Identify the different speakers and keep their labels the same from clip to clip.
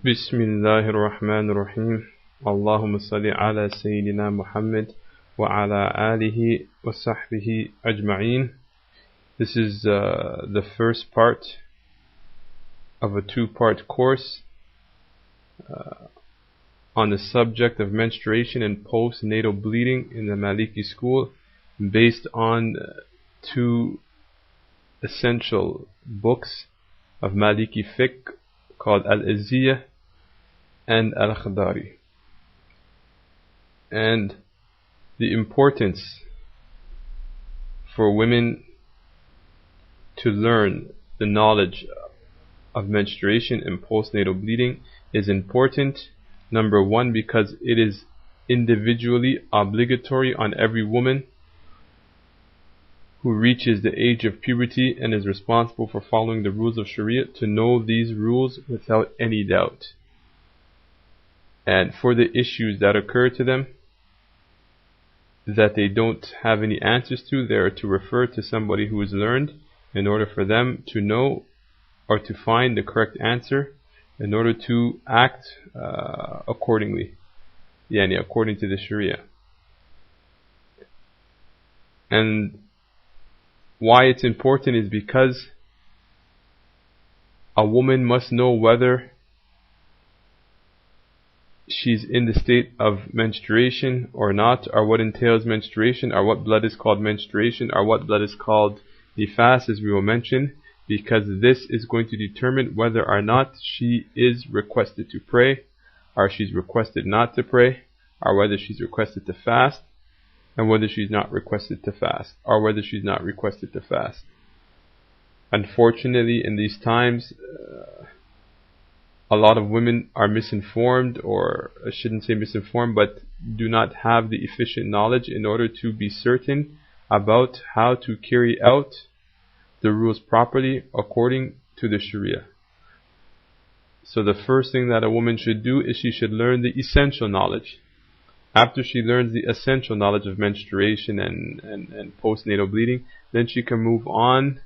Speaker 1: Bismillahir Rahmanir Rahim. Allahumma salli ala Sayyidina Muhammad wa ala alihi wa sahbihi ajma'een. This is the first part of a two-part course on the subject of menstruation and postnatal bleeding in the Maliki school, based on two essential books of Maliki fiqh called Al-Izziyah and Al-Akhdari, and the importance for women to learn the knowledge of menstruation and postnatal bleeding is important. Number one, because it is individually obligatory on every woman who reaches the age of puberty and is responsible for following the rules of Sharia to know these rules without any doubt. And for the issues that occur to them that they don't have any answers to, they are to refer to somebody who is learned in order for them to know or to find the correct answer, in order to act accordingly, according to the Sharia. And why it's important is because a woman must know whether she's in the state of menstruation or not, or what entails menstruation, or what blood is called menstruation, or what blood is called nifas, as we will mention, because this is going to determine whether or not she is requested to pray, or she's requested not to pray, or whether she's requested to fast, and whether she's not requested to fast, or whether she's not requested to fast. Unfortunately, in these times, a lot of women are misinformed, or I shouldn't say misinformed, but do not have the efficient knowledge in order to be certain about how to carry out the rules properly according to the Sharia. So the first thing that a woman should do is she should learn the essential knowledge. After she learns the essential knowledge of menstruation and postnatal bleeding, then she can move on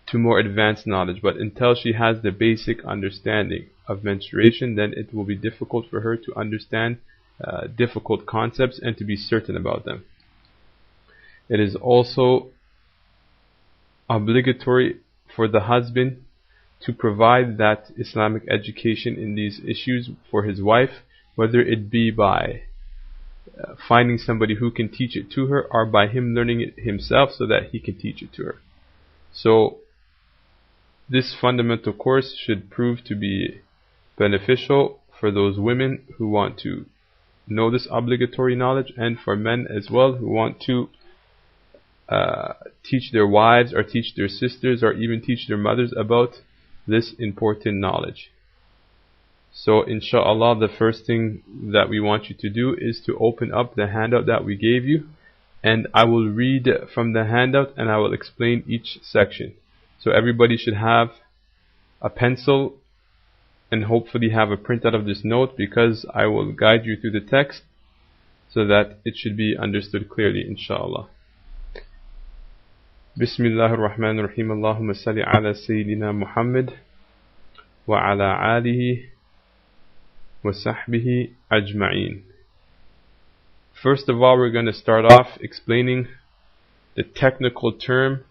Speaker 1: to more advanced knowledge. But until she has the basic understanding of menstruation, then it will be difficult for her to understand difficult concepts and to be certain about them. It is also obligatory for the husband to provide that Islamic education in these issues for his wife, whether it be by finding somebody who can teach it to her, or by him learning it himself so that he can teach it to her. So this fundamental course should prove to be beneficial for those women who want to know this obligatory knowledge, and for men as well who want to teach their wives, or teach their sisters, or even teach their mothers about this important knowledge. So inshallah, the first thing that we want you to do is to open up the handout that we gave you, and I will read from the handout and I will explain each section. So everybody should have a pencil and hopefully have a printout of this note, because I will guide you through the text so that it should be understood clearly, inshallah. Bismillahir Rahmanir Rahim. Allahumma salli ala Sayyidina Muhammad wa ala alihi wa sahbihi ajma'een. First of all, we're going to start off explaining the technical term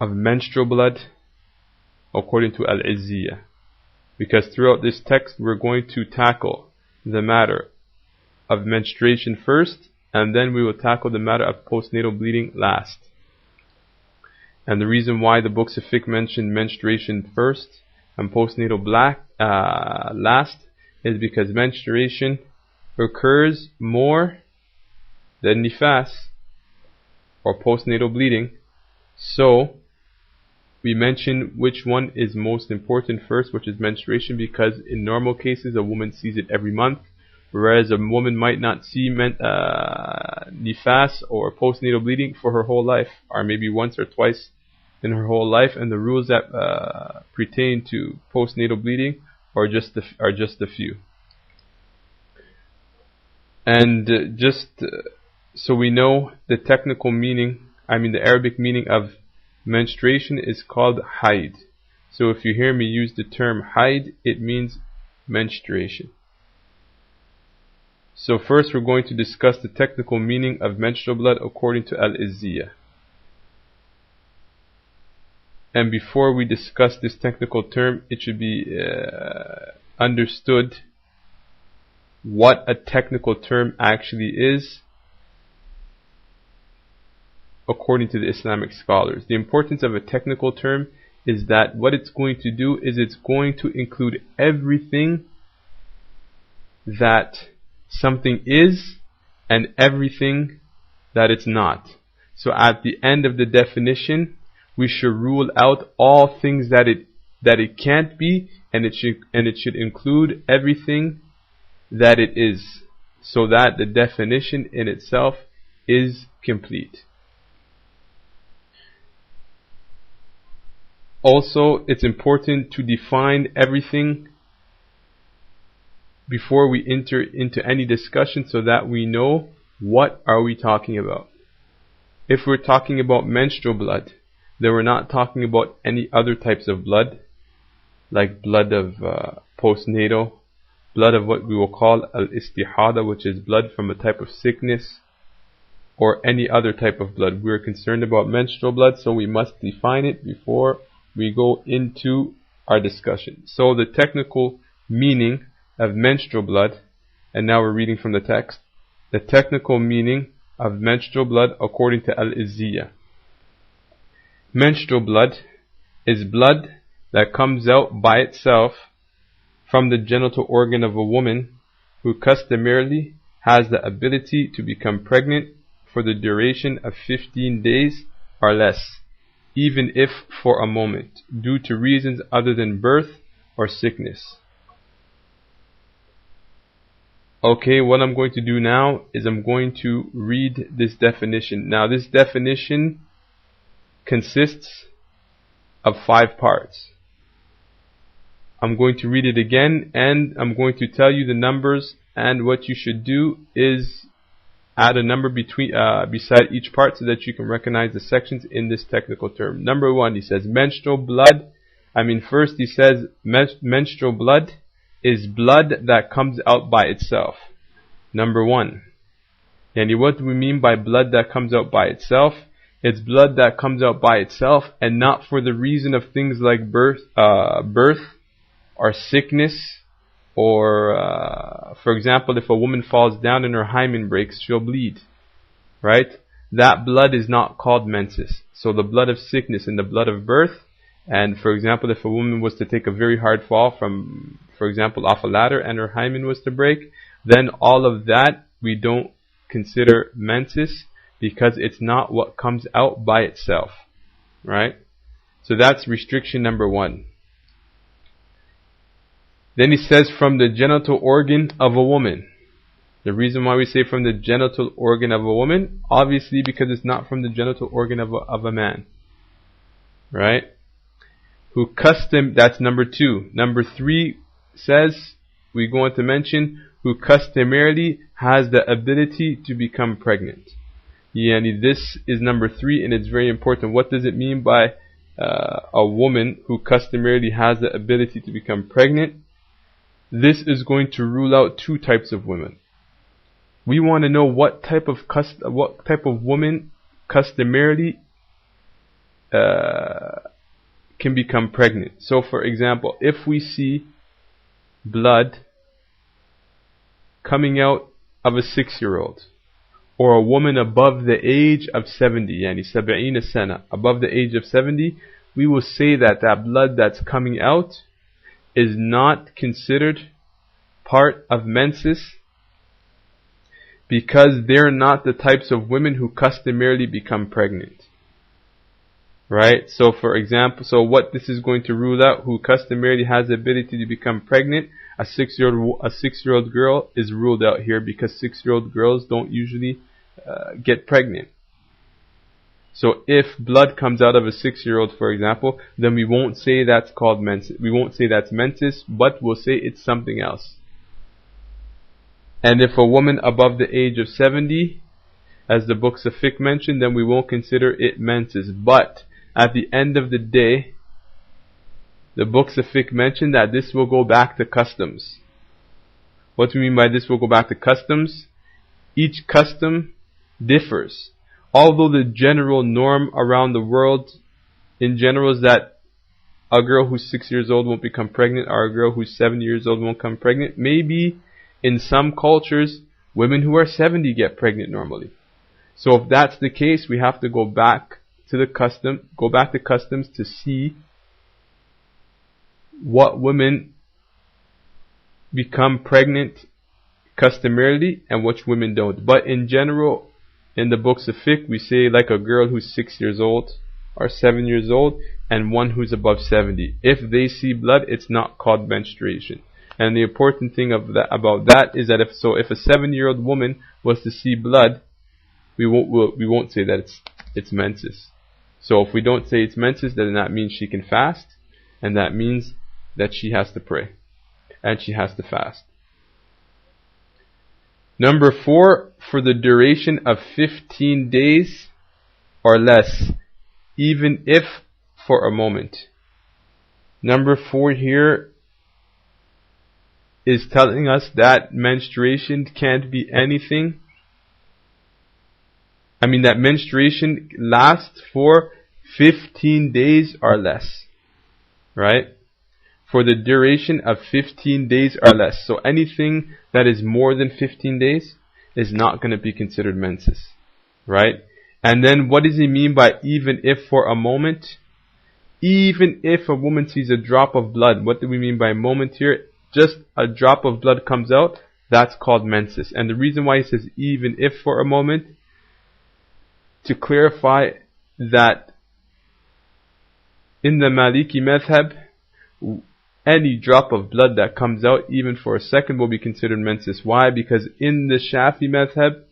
Speaker 1: of menstrual blood according to Al-Izziyah, because throughout this text we're going to tackle the matter of menstruation first, and then we will tackle the matter of postnatal bleeding last. And the reason why the books of fiqh mention menstruation first and postnatal last is because menstruation occurs more than nifas, or postnatal bleeding. So we mention which one is most important first, which is menstruation, because in normal cases a woman sees it every month, whereas a woman might not see nifas or postnatal bleeding for her whole life, or maybe once or twice in her whole life, and the rules that pertain to postnatal bleeding are just a few. And so we know the technical meaning, the Arabic meaning of menstruation is called haid. So if you hear me use the term haid, it means menstruation. So first we're going to discuss the technical meaning of menstrual blood according to Al-Izziyah. And before we discuss this technical term, it should be understood what a technical term actually is according to the Islamic scholars. The importance of a technical term is that what it's going to do is it's going to include everything that something is and everything that it's not. So at the end of the definition, we should rule out all things that it can't be, and it should include everything that it is, so that the definition in itself is complete. Also, it's important to define everything before we enter into any discussion, so that we know what are we talking about. If we're talking about menstrual blood, then we're not talking about any other types of blood, like blood of postnatal, blood of what we will call al-istihada, which is blood from a type of sickness, or any other type of blood. We're concerned about menstrual blood, so we must define it before we go into our discussion. So the technical meaning of menstrual blood, and now we're reading from the text, the technical meaning of menstrual blood according to Al-Izziyah. Menstrual blood is blood that comes out by itself from the genital organ of a woman who customarily has the ability to become pregnant for the duration of 15 days or less, even if for a moment, due to reasons other than birth or sickness. Okay, what I'm going to do now is I'm going to read this definition. Now this definition consists of 5 parts. I'm going to read it again, and I'm going to tell you the numbers, and what you should do is add a number beside each part so that you can recognize the sections in this technical term. Number 1, he says menstrual blood. First he says menstrual blood is blood that comes out by itself. Number 1. And what do we mean by blood that comes out by itself? It's blood that comes out by itself and not for the reason of things like birth or sickness, or for example, if a woman falls down and her hymen breaks, she'll bleed, right? That blood is not called menses. So the blood of sickness and the blood of birth, and for example, if a woman was to take a very hard fall from, for example, off a ladder and her hymen was to break, then all of that we don't consider menses, because it's not what comes out by itself, right? So that's restriction number 1. Then he says from the genital organ of a woman. The reason why we say from the genital organ of a woman, obviously because it's not from the genital organ of a man, right? That's number 2. Number 3 says, we go on to mention, who customarily has the ability to become pregnant. This is number 3, and it's very important. What does it mean by a woman who customarily has the ability to become pregnant? This is going to rule out 2 types of women. We want to know what type of woman customarily can become pregnant. So for example, if we see blood coming out of a 6-year-old, or a woman above the age of 70, 70 sana, above the age of 70, we will say that that blood that's coming out is not considered part of menses, because they're not the types of women who customarily become pregnant, right? So for example, what this is going to rule out, who customarily has the ability to become pregnant, a 6-year-old girl is ruled out here, because 6-year-old girls don't usually get pregnant. So if blood comes out of a 6-year-old, for example, then we won't say that's called menses. We won't say that's menses, but we'll say it's something else. And if a woman above the age of 70, as the books of fiqh mention, then we won't consider it menses. But at the end of the day, the books of fiqh mention that this will go back to customs. What do we mean by this will go back to customs? Each custom differs. Although the general norm around the world in general is that a girl who's 6 years old won't become pregnant, or a girl who's 7 years old won't become pregnant. Maybe in some cultures, women who are 70 get pregnant normally. So if that's the case, we have to go back to customs to see what women become pregnant customarily and which women don't. But in general, in the books of fiqh, we say like a girl who's 6 years old or 7 years old and one who's above 70. If they see blood, it's not called menstruation. And the important thing about that is that if a 7-year-old woman was to see blood, we won't say that it's menses. So if we don't say it's menses, then that means she can fast, and that means that she has to pray and she has to fast. Number 4, for the duration of 15 days or less, even if for a moment. Number 4 here is telling us that menstruation can't be anything. That menstruation lasts for 15 days or less. Right? For the duration of 15 days or less. So anything that is more than 15 days is not going to be considered menses. Right? And then what does he mean by even if for a moment? Even if a woman sees a drop of blood. What do we mean by moment here? Just a drop of blood comes out. That's called menses. And the reason why he says even if for a moment, to clarify that in the Maliki madhab, any drop of blood that comes out even for a second will be considered menses. Why? Because in the Shafi madhab,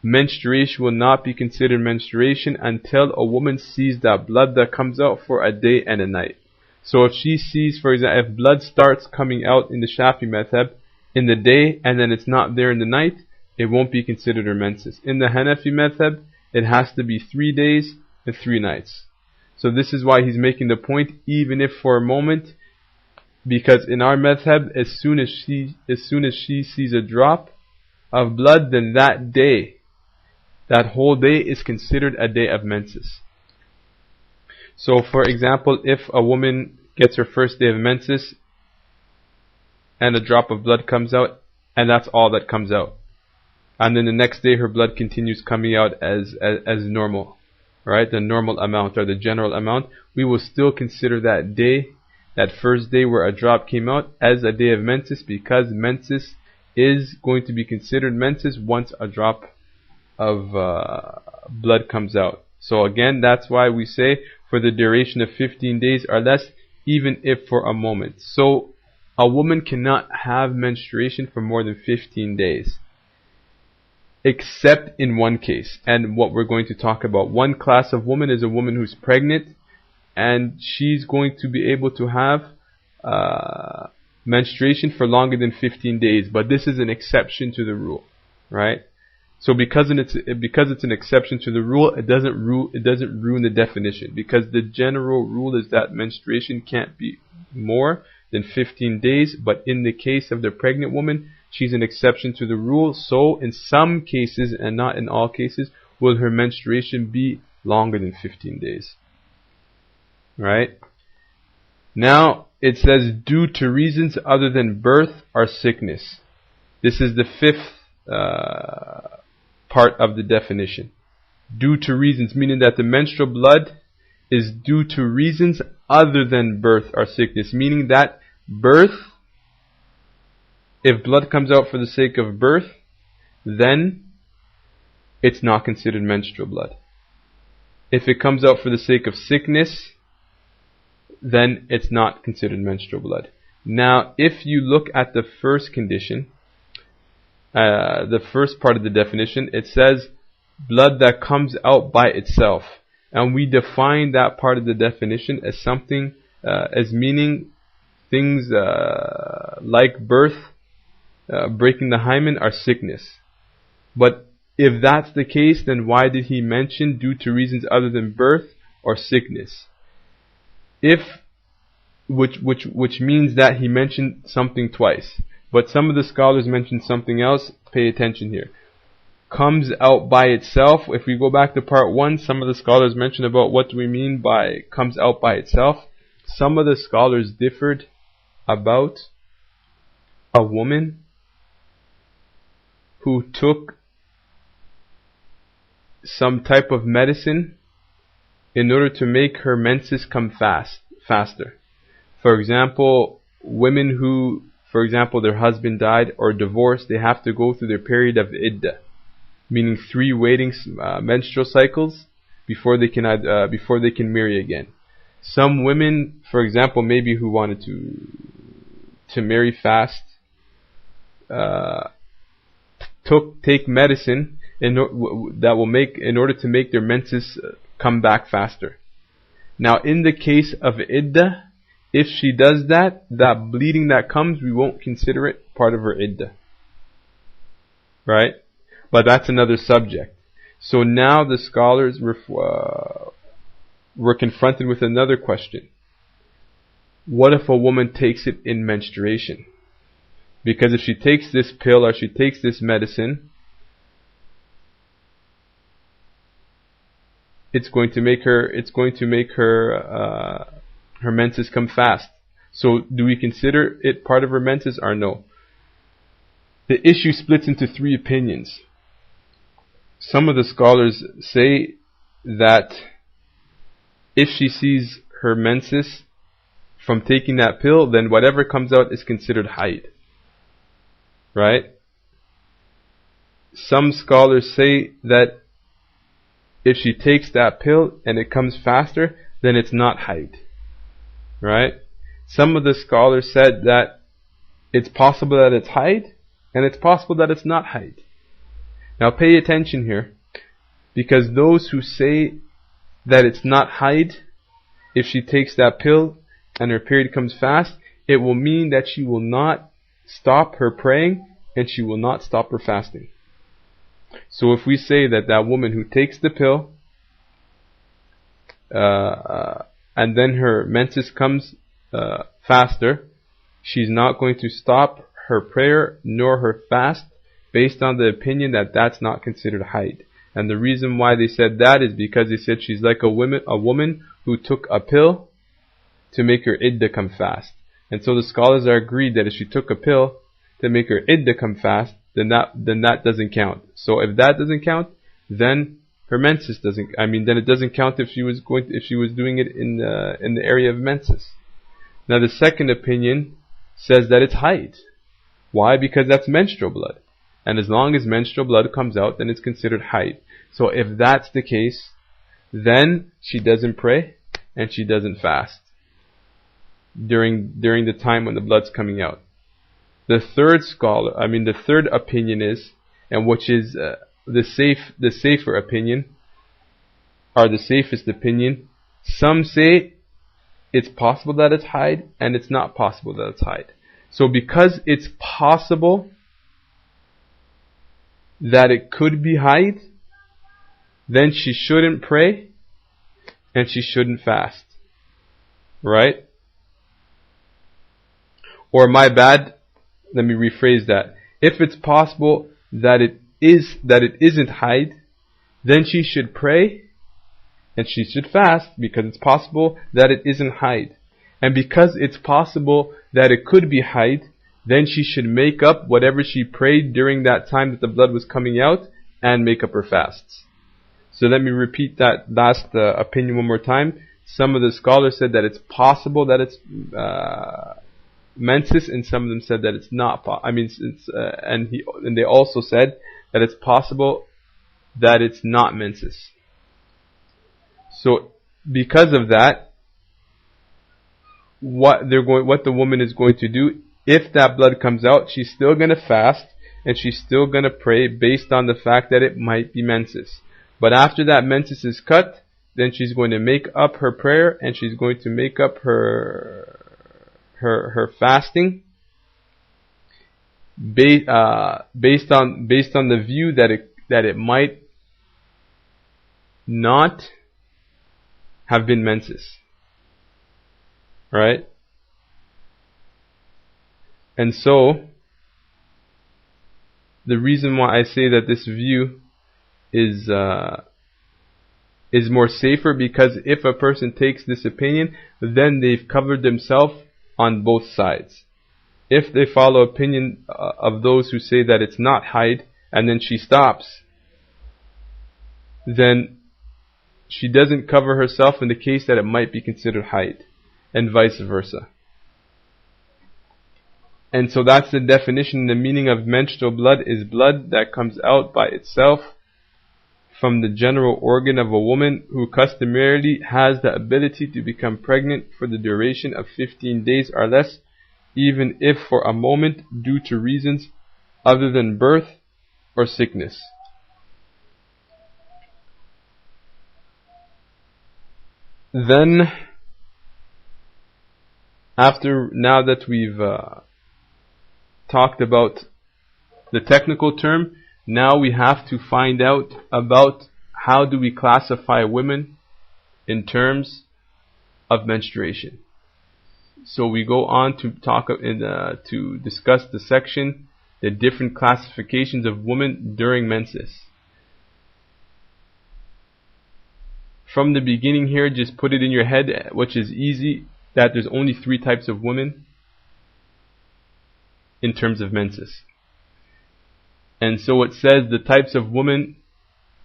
Speaker 1: menstruation will not be considered menstruation until a woman sees that blood that comes out for a day and a night. So if she sees, for example, if blood starts coming out in the Shafi madhab in the day and then it's not there in the night, it won't be considered her menses. In the Hanafi madhab, it has to be 3 days and 3 nights. So this is why he's making the point, even if for a moment, because in our madhab, as soon as she sees a drop of blood, then that day, that whole day is considered a day of menses. So for example, if a woman gets her first day of menses and a drop of blood comes out, and that's all that comes out, and then the next day her blood continues coming out as normal, right? The normal amount or the general amount, we will still consider that day, that first day where a drop came out, as a day of menses, because menses is going to be considered menses once a drop of blood comes out. So again, that's why we say for the duration of 15 days or less, even if for a moment. So a woman cannot have menstruation for more than 15 days. Except in one case, and what we're going to talk about. One class of woman is a woman who's pregnant, and she's going to be able to have menstruation for longer than 15 days. But this is an exception to the rule, right? So because it's an exception to the rule, it doesn't ruin the definition. Because the general rule is that menstruation can't be more than 15 days. But in the case of the pregnant woman, she's an exception to the rule. So in some cases, and not in all cases, will her menstruation be longer than 15 days. Right? Now, it says, due to reasons other than birth or sickness. This is the 5th part of the definition. Due to reasons, meaning that the menstrual blood is due to reasons other than birth or sickness. Meaning that birth, if blood comes out for the sake of birth, then it's not considered menstrual blood. If it comes out for the sake of sickness, then it's not considered menstrual blood. Now, if you look at the first condition, the first part of the definition, it says blood that comes out by itself. And we define that part of the definition as something, as meaning things like birth, breaking the hymen, or sickness. But if that's the case, then why did he mention due to reasons other than birth or sickness? If which means that he mentioned something twice. But some of the scholars mentioned something else. Pay attention here. Comes out by itself. If we go back to part 1, some of the scholars mentioned about what do we mean by comes out by itself. Some of the scholars differed about a woman who took some type of medicine in order to make her menses come faster. For example, women who, for example, their husband died or divorced, they have to go through their period of iddah, meaning 3 waiting menstrual cycles before they can marry again. Some women, for example, maybe who wanted to marry fast, take medicine in order to make their menses come back faster. Now, in the case of iddah, if she does that bleeding that comes, we won't consider it part of her iddah. Right? But that's another subject. So now the scholars were confronted with another question. What if a woman takes it in menstruation? Because if she takes this pill or she takes this medicine, it's going to make her her menses come fast. So do we consider it part of her menses or no? The issue splits into 3 opinions. Some of the scholars say that if she sees her menses from taking that pill, then whatever comes out is considered haid. Right? Some scholars say that if she takes that pill and it comes faster, then it's not haid. Right? Some of the scholars said that it's possible that it's haid and it's possible that it's not haid. Now pay attention here, because those who say that it's not haid, if she takes that pill and her period comes fast, it will mean that she will not stop her praying and she will not stop her fasting. So if we say that that woman who takes the pill and then her menses comes faster, she's not going to stop her prayer nor her fast, based on the opinion that that's not considered haid. And the reason why they said that is because they said she's like a woman who took a pill to make her iddah come fast. And so the scholars are agreed that if she took a pill to make her iddah come fast, then that doesn't count. So if that doesn't count, then her menses doesn't. Then it doesn't count if she was doing it in the area of menses. Now the second opinion says that it's haid. Why? Because that's menstrual blood. And as long as menstrual blood comes out, then it's considered haid. So if that's the case, then she doesn't pray and she doesn't fast during the time when the blood's coming out. The third opinion is, and which is the safer opinion, or the safest opinion. Some say it's possible that it's haid and it's not possible that it's haid. So because it's possible that it could be haid, then she shouldn't pray and she shouldn't fast. Right? Or my bad, let me rephrase that. If it's possible that it isn't haid, then she should pray and she should fast, because it's possible that it isn't haid. And because it's possible that it could be haid, then she should make up whatever she prayed during that time that the blood was coming out and make up her fasts. So let me repeat that last opinion one more time. Some of the scholars said that it's possible that it's menses, and some of them said that it's not. And they also said that it's possible that it's not menses. So because of that, what the woman is going to do, if that blood comes out, she's still going to fast and she's still going to pray based on the fact that it might be menses. But after that menses is cut, then she's going to make up her prayer and she's going to make up her fasting based on the view that it might not have been menses. Right? And so, the reason why I say that this view is more safer, because if a person takes this opinion, then they've covered themselves on both sides. If they follow opinion of those who say that it's not haid, and then she stops, then she doesn't cover herself in the case that it might be considered haid, and vice versa. And so that's the definition. The meaning of menstrual blood is blood that comes out by itself from the general organ of a woman who customarily has the ability to become pregnant for the duration of 15 days or less, even if for a moment due to reasons other than birth or sickness. Then, now that we've talked about the technical term, now we have to find out about how do we classify women in terms of menstruation. So we go on to talk to discuss the section, the different classifications of women during menses. From the beginning here, just put it in your head, which is easy, that there's only 3 types of women in terms of menses. And so it says the types of women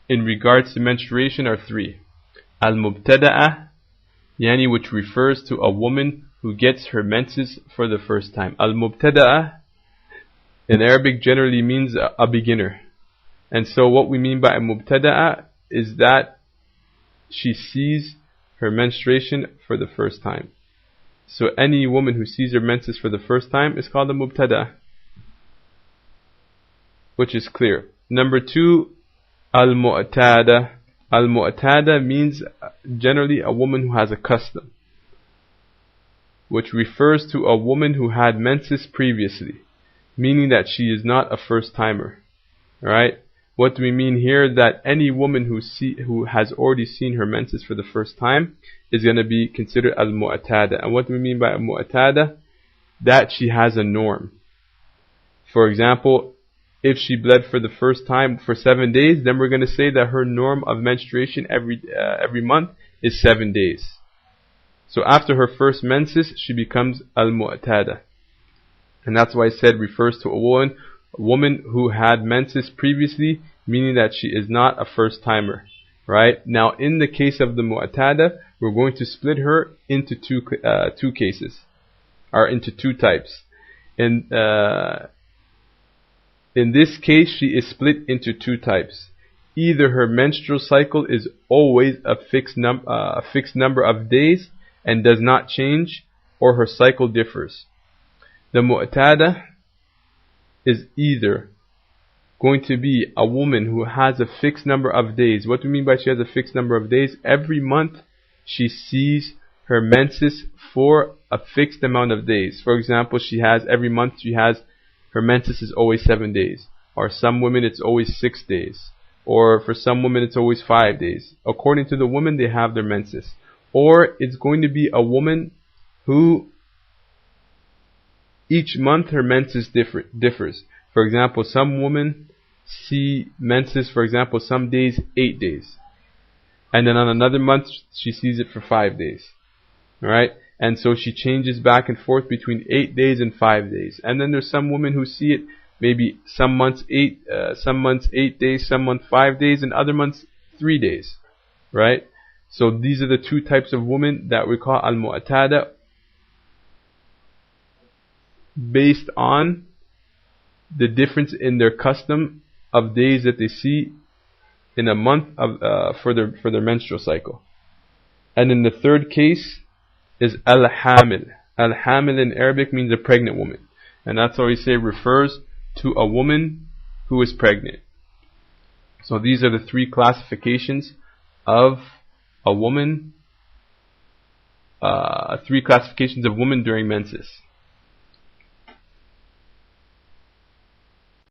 Speaker 1: in regards to menstruation are 3. Al-Mubtada'ah, yani which refers to a woman who gets her menses for the first time. Al-Mubtada'ah in Arabic generally means a beginner. And so what we mean by a Mubtada'ah is that she sees her menstruation for the first time. So any woman who sees her menses for the first time is called a Mubtada'ah, which is clear. Number 2, Al-Mu'tada. Al-Mu'tada means generally a woman who has a custom, which refers to a woman who had menses previously, meaning that she is not a first timer. Alright? What do we mean here? That any woman who has already seen her menses for the first time is going to be considered al-mu'tada. And what do we mean by al-mu'tada? That she has a norm. For example, if she bled for the first time for 7 days, then we're going to say that her norm of menstruation every month is 7 days. So after her first menses, she becomes al-mu'tada. And that's why I said refers to a woman who had menses previously, meaning that she is not a first timer. Right? Now in the case of the mu'tada, we're going to split her into two cases, or into 2 types. In this case, she is split into 2 types. Either her menstrual cycle is always a fixed number of days and does not change, or her cycle differs. The mu'tada is either going to be a woman who has a fixed number of days. What do we mean by she has a fixed number of days? Every month she sees her menses for a fixed amount of days. For example, every month her menses is always 7 days. Or some women it's always 6 days. Or for some women it's always 5 days. According to the woman, they have their menses. Or it's going to be a woman who each month her menses differs. For example, some women see menses, for example, some days 8 days. And then on another month she sees it for 5 days. Alright? And so she changes back and forth between 8 days and 5 days. And then there's some women who see it maybe some months 8 days, some months 5 days, and other months 3 days. Right? So these are the 2 types of women that we call al-mu'tada, based on the difference in their custom of days that they see in a month for their menstrual cycle. And in the 3rd case is al-hamil. Al-hamil in Arabic means a pregnant woman, and that's why we say refers to a woman who is pregnant. So these are the 3 classifications of a woman, 3 classifications of women during menses.